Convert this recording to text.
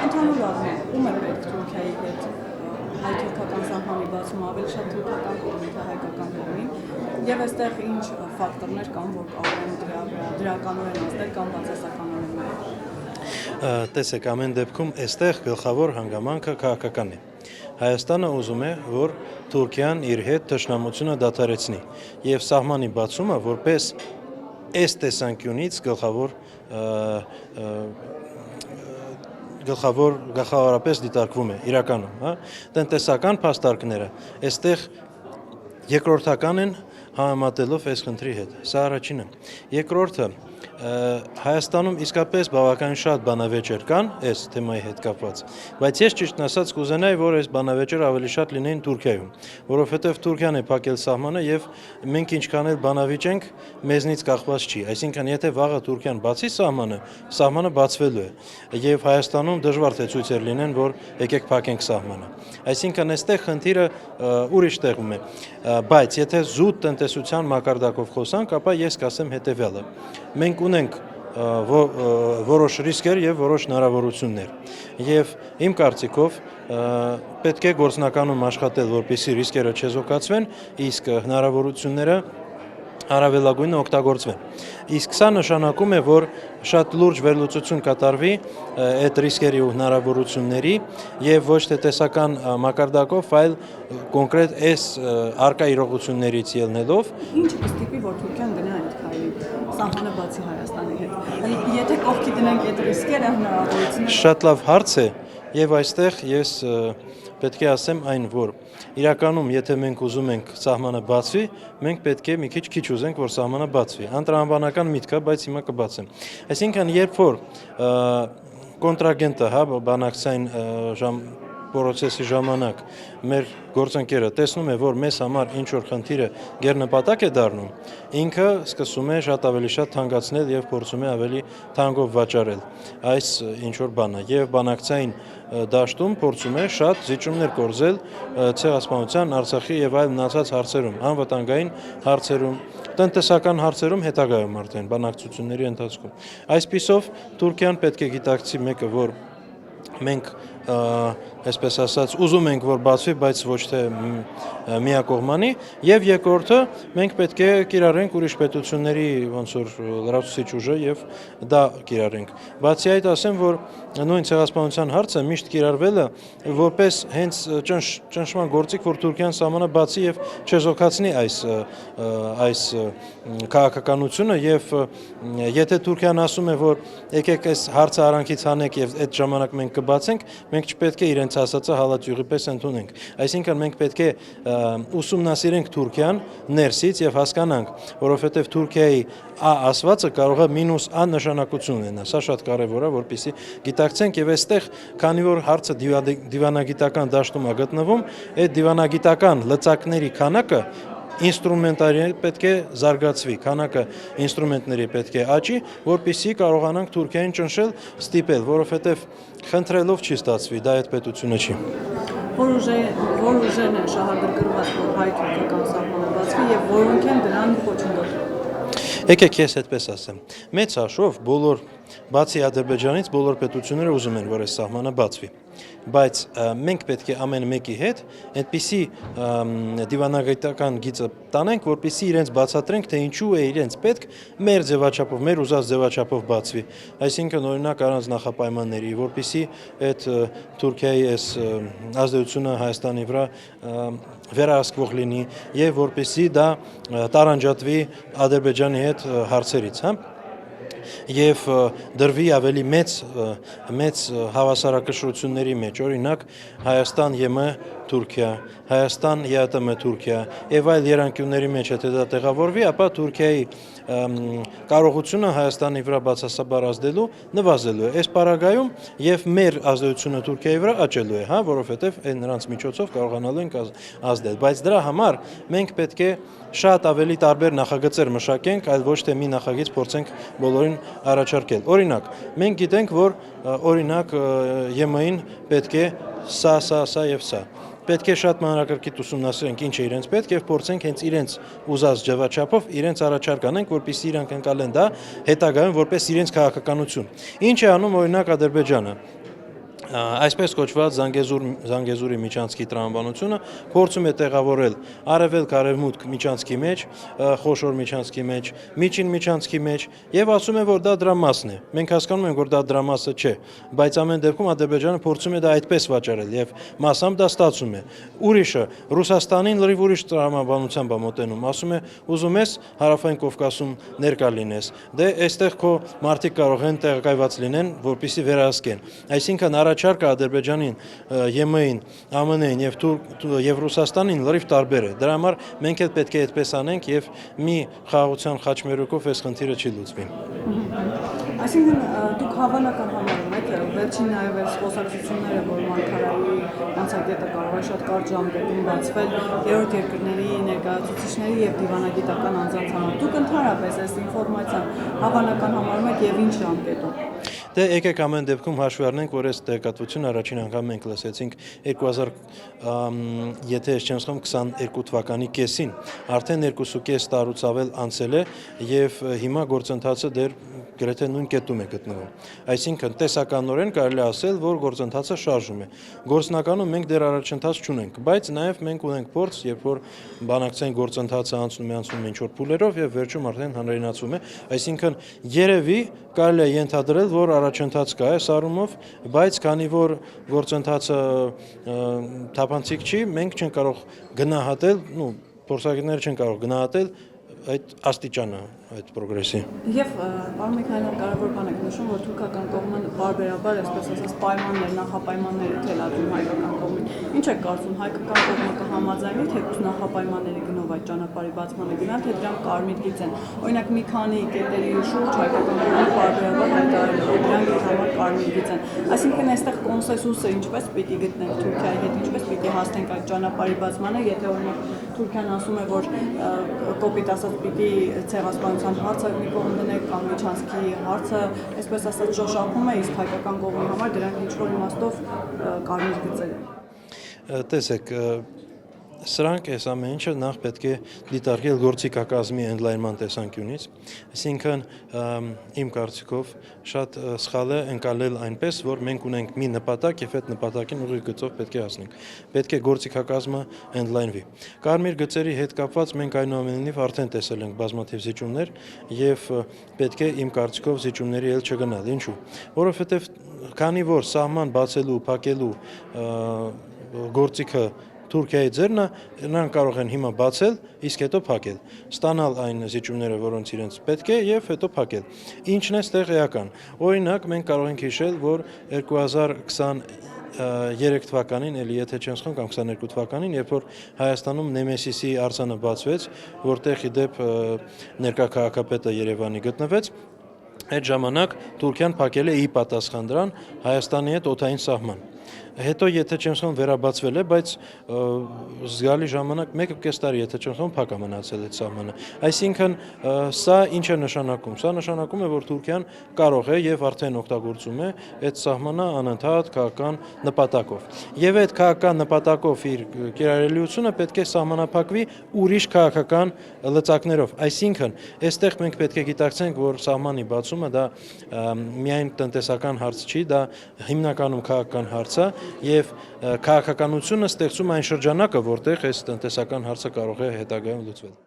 Ընդհանուր առմամբ, ում է պետք Թուրքիայի հետ հայ-թուրքական սահմանի բացումը ավելի շատ թուրքական կողմին, թե հայկական կողմին, եւ այստեղ ինչ ֆակտորներ կան, որ կարող են դրականորեն ազդել կամ բացասականորեն նայել։ Տեսեք, ամեն դեպքում այստեղ գլխավոր հանգամանքը քաղաքական է։ Հայաստանը ուզում է, որ Թուրքիան իր հետ թշնամությունը դադարեցնի եւ սահմանի բացումը որպես այս տեսանկյունից գլխավորապես դիտարկվում է իրականում, հա, տնտեսական փաստարկները այստեղ երկրորդական են համեմատելով այս խնդրի հետ։ Սա առաջինը։ Երկրորդը, Հայաստանում իսկապես բավականին շատ բանավեճեր կան այս թեմայի հետ կապված, բայց ես ճիշտն ասած կուզենայի, որ այս բանավեճերը ավելի շատ լինեին Թուրքիայում, որովհետև Թուրքիան է փակել սահմանը եւ մենք ինչքան էլ բանավիճենք, մեզնից կախված չի։ Այսինքն, եթե վաղը Թուրքիան բացի սահմանը բացվելու է եւ Հայաստանում դժվար թե ցույցեր լինեն, որ եկեք փակենք սահմանը։ Այսինքն, այստեղ խնդիրը ուրիշ տեղում է, բայց եթե զուտ տնտեսության մակարդակով խոսանք, ապա ես կասեմ հետեւյալը. մենք ունենք որոշ ռիսկեր եւ որոշ հնարավորություններ եւ իմ կարծիքով պետք է գործնականում աշխատել, որպեսզի ռիսկերը չեզոքացվեն, իսկ հնարավորությունները առավելագույնը օգտագործվեն։ Իսկ սա նշանակում է, որ շատ լուրջ վերլուծություն կատարվի այդ ռիսկերի ու հնարավորությունների եւ ոչ թե տեսական մակարդակով, այլ կոնկրետ այս արկա իրողություններից ելնելով Ինչը կստիպի, որ Թուրքիան գնա այդ քայլին, սահմանը բացի Հայաստանի հետ։ Եթե կողքի դնենք այդ ռիսկերը, հնարավորությունները։ Շատ լավ հարց է եւ այստեղ ես պետք է ասեմ այն, որ իրականում եթե մենք ուզում ենք սահմանը բացվի, մենք պետք է մի քիչ ուզենք, որ սահմանը բացվի։ Անտրամաբանական միտք է, բայց հիմա կբացեմ։ Այսինքն, երբ որ կոնտրագենտը, հա, բանակցային պրոցեսի ժամանակ մեր գործընկերը տեսնում է, որ մեզ համար ինչ որ խնդիրը գերնպատակ է դառնում, ինքը սկսում է շատ ավելի շատ թանկացնել եւ փորձում է ավելի թանկով վաճառել այս ինչ որ բանը եւ բանակցային դաշտում փորձում է շատ զիջումներ կորզել ցեղասպանության, Արցախի եւ այլ մնացած հարցերում, անվտանգային հարցերում, տնտեսական հարցերում հետագայում արդեն բանակցությունների ընթացքում։ Այսպիսով Թուրքիան պետք է գիտակցի մեկը, որ մենք այսպես ասած ուզում ենք, որ բացվի, բայց ոչ թե միակողմանի, եւ երկրորդը մենք պետք է կիրառենք ուրիշ պետությունների ոնց որ լրացուցիչ ուժը եւ դա կիրառենք։ Բացի այդ ասեմ, որ նույն ցեղասպանության հարցը միշտ կիրառվել է որպես հենց ճնշման գործիք, որ Թուրքիան սահմանը բացի եւ չեզոքացնի այս քաղաքականությունը եւ եթե Թուրքիան ասում է, որ եկեք այս հարցը արանքից հանեք եւ այդ ժամանակ մենք կբացենք, մենք չպետք է իրենց ասածը հալածյուղի պես ընդունենք։ Այսինքն մենք պետք է ուսումնասիրենք Թուրքիան ներսից եւ հասկանանք, որովհետեւ Թուրքիայի ասվածը կարող է մինուս ա նշանակություն ունենա։ Սա շատ կարեւոր է, որպեսզի գիտակցենք եւ այստեղ, քանի որ հարցը դիվանագիտական դաշտում է գտնվում, այդ դիվանագիտական լծակների քանակը ինստրումենտարիը պետք է զարգացվի, քանակը ինստրումենտների պետք է աճի, որպեսզի կարողանանք Թուրքիային ճնշել, ստիպել, որովհետև խնդրելով չի ստացվի, դա այդ պետությունը չի։ Որ ուժերն են շահագրգռված, որ հայ-թուրքական սահմանը բացվի եւ որոնք են դրան խոչընդոտ։ Եկեք ես այդպես ասեմ։ Մեծ հաշվով բոլոր բացի Ադրբեջանից բոլոր պետությունները ուզում են, որ այս սահմանը բացվի։ Բայց մենք պետք է ամեն մեկի հետ այդպիսի դիվանագիտական գիծը տանենք, որպեսզի իրենց բացատրենք, թե ինչու է իրենց պետք մեր ձևաչափով, մեր ուզած ձևաչափով բացվի։ Այսինքն օրինակ առանց նախապայմանների, որպեսզի այդ Թուրքիայի այս ազդեցությունը Հայաստանի վրա վերահսկվող լինի եւ որպեսզի դա տարանջատվի Ադրբեջանի հետ հարցերից, հա։ Եվ դրվի ավելի մեծ հավասարակշռությունների մեջ, օրինակ Հայաստան ԵՄ Թուրքիա, Հայաստան ԵԱՏՄ Թուրքիա եւ այլ երանգյունների մեջ եթե դա տեղավորվի, ապա Թուրքիայի կարողությունը Հայաստանի վրա բացասաբար ազդելու նվազելու է։ Այս պարագայում եւ մեր ազդեցությունը Թուրքիայի վրա աճելու է, հա, որովհետեւ այն նրանց միջոցով կարողանալու ենք ազդել, բայց դրա համար մենք պետք է շատ ավելի տարբեր նախագծեր մշակենք, այլ ոչ թե մի նախագիծ փորձենք բոլորին առաջարկել։ Օրինակ, մենք գիտենք, որ օրինակ ԵՄ-ին պետք է սա եւ սա։ Պետք է շատ մանրակրկիտ ուսումնասիրենք ինչ է իրենց պետք եւ փորձենք հենց իրենց ուզած ձևաչափով իրենց առաջարկ անենք, որպեսզի իրանք ընկալեն դա հետագայում որպես իրենց քաղաքականություն։ Ինչ է անում օրինակ Ադրբեջանը։ Այսպես կոչված Զանգեզուրի միջանցքի տրամաբանությունը փորձում է տեղավորել արևելք-արևմուտք միջանցքի մեջ, խոշոր միջանցքի մեջ, միջին միջանցքի մեջ եւ ասում է, որ դա դրա մասն է։ Մենք հասկանում ենք, որ դա դրա մասը չէ, բայց ամեն դեպքում Ադրբեջանը փորձում է դա այդպես վաճառել եւ մասամբ դա ստացում է։ Ուրիշը Ռուսաստանին լրիվ ուրիշ տրամաբանությամբ է մոտենում, ասում է, ուզում ես Հարավային Կովկասում ներկա լինես, դե այստեղ քո մարդիկ կարող են տեղակայված լինեն, որպեսզի վերահսկեն։ Այսինքն առաջարկը Ադրբեջանին, ԵՄ-ին, ԱՄՆ-ին եւ Ռուսաստանին լրիվ տարբեր է։ Դրա համար մենք էլ պետք է այդպես անենք եւ մի խաղաղության խաչմերուկով այս խնդիրը չի լուծվի։ Այսինքն դուք հավանական համարում եք վերջին նաև այս խոսակցությունները, որ Մանկարայի անցակետը կարող է շատ կարճ ժամկետում բացվել երրորդ երկրների ներկայացուցիչների եւ դիվանագիտական անձանց համար։ Դուք ընդհանրապես այս ինֆորմացիան հավանական համարում եք եւ ինչ ժամկետում։ Դե եկեք ամեն դեպքում հաշվի առնենք, որ այս տեղեկատվությունը առաջին անգամ մենք լսեցինք 2000 եթե ես չեմ սխալվում 22 թվականի կեսին, արդեն 2.5 տարուց ավել անցել է եւ հիմա գործընթացը դեռ գրեթե նույն կետում է գտնվում։ Այսինքն տեսականորեն կարելի է ասել, որ գործընթացը շարժում է։ Գործնականում մենք դեռ առաջընթաց չունենք, բայց նաեւ մենք ունենք փորձ, երբ որ բանակցային գործընթացը անցնում է ինչ-որ փուլերով եւ վերջում արդեն հանրայնացում է, այսինքն երևի կարելի է ենթադրել, որ առաջընթաց կա այս առումով, բայց քանի որ գործընթացը թափանցիկ չի, մենք չենք կարող գնահատել, փորձագետները չեն կարող գնահատել այդ աստիճանը, այդ պրոգրեսի։ Եվ պարոն Միքայելյան, կարևոր բան եք նշում, որ թուրքական կողմը բարբերաբար, այսպես ասած, պայմաններ, նախապայմաններ է թելադրում հայկական կողմին։ Ինչ եք կարծում, հայկական կողմը կհամաձայնի թեկուզ նախապայմանների գնով այդ ճանապարհի բացմանը գնալ, թե դրանք կարմիր գիծ են։ Օրինակ մի քանի կետերի շուրջ հայկական կողմը բարբերաբար հայտարարել է, որ դրանք իր համար կարմիր գիծ են։ Այսինքն այստեղ կոնսենսուսը ինչպես պիտի գտնենք Թուրքիայի հետ, ինչպես պիտի հասնենք այդ ճանապարհի բացմանը, եթե օրինակ Թուրքիան ասում է, որ կոպիտ ասած պիտի ցեղասպանության հարցը մի կողմ դնեք կամ միջանցքի հարցը, այսպես ասած շոշափում է, իսկ հայկական կողմի համար դրանք ինչ-որ իմաստով կարմիր գծեր են։ Տեսեք, սրանք այս ամեն ինչը նախ պետք է դիտարկել գործիքակազմի ընդլայնման տեսանկյունից, այսինքն իմ կարծիքով շատ սխալ է ընկալել այնպես, որ մենք ունենք մի նպատակ եւ այդ նպատակին ուղիղ գծով պետք է հասնենք։ Պետք է գործիքակազմը ընդլայնվի։ Կարմիր գծերի հետ կապված մենք այնուամենայնիվ արդեն տեսել ենք բազմաթիվ զիջումներ եւ պետք է իմ կարծիքով զիջումների էլ չգնալ։ Ինչու՞։ Որովհետեւ քանի որ սահման բացելու, փակելու գործիքը Թուրքիայի ձեռն է, նրանք կարող են հիմա բացել, իսկ հետո փակել, ստանալ այն զիջումները, որոնց իրենց պետք է, եւ հետո փակել։ Ինչն է ստեղ էական։ Օրինակ, մենք կարող ենք հիշել, որ 2023 թվականին, էլի եթե չեմ սխալվում, կամ 22 թվականին, երբ որ Հայաստանում Նեմեսիսի արձանը բացվեց, որտեղ ի դեպ ներկա քաղաքապետը Երևանի գտնվեց, այդ ժամանակ Թուրքիան փակել է ի պատասխան դրան Հայաստանի հետ օդային սահման։ Հետո եթե չեմ սխալվում վերաբացվել է, բայց զգալի ժամանակ 1.5 տարի եթե չեմ սխալվում փակ է մնացել այդ սահմանը։ Այսինքն սա ինչ է նշանակում։ Սա նշանակում է, որ Թուրքիան կարող է եւ արդեն օգտագործում է այդ սահմանը անընդհատ քաղաքական նպատակով։ Եվ այդ քաղաքական նպատակով իր կիրառելիությունը պետք է սահմանափակվի ուրիշ քաղաքական լծակներով։ Այսինքն այստեղ մենք պետք է գիտակցենք, որ սահմանի բացումը դա միայն տնտեսական հարց չի, դա հիմնականում քաղաքական հարց է եւ քաղաքականությունը ստեղծում այն շրջանակը, որտեղ այս տնտեսական հարցը կարող է հետագայում լուծվել։